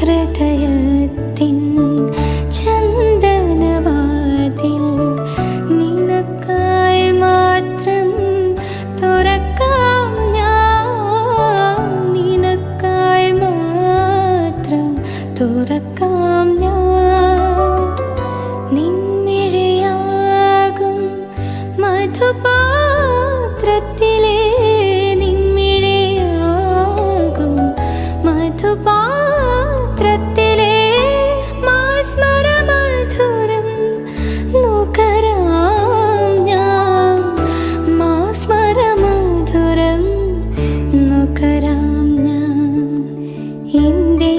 ഹൃദയത്തിൻ ചന്ദനവാതിൽ നിനക്കായി മാത്രം തുറക്കാം ഞാൻ, നിനക്കായി മാത്രം തുറക്കാം ഞാൻ. നിൻമിഴിയാകും മധുപാത്രത്തിലെ നിൻമിഴിയാകും മധുപാത്രത്തിലെ മാസ്മരമധുരം നുകരാം ഞാൻ, മാസ്മരമധുരം നുകരാം ഞാൻ. എൻ്റെ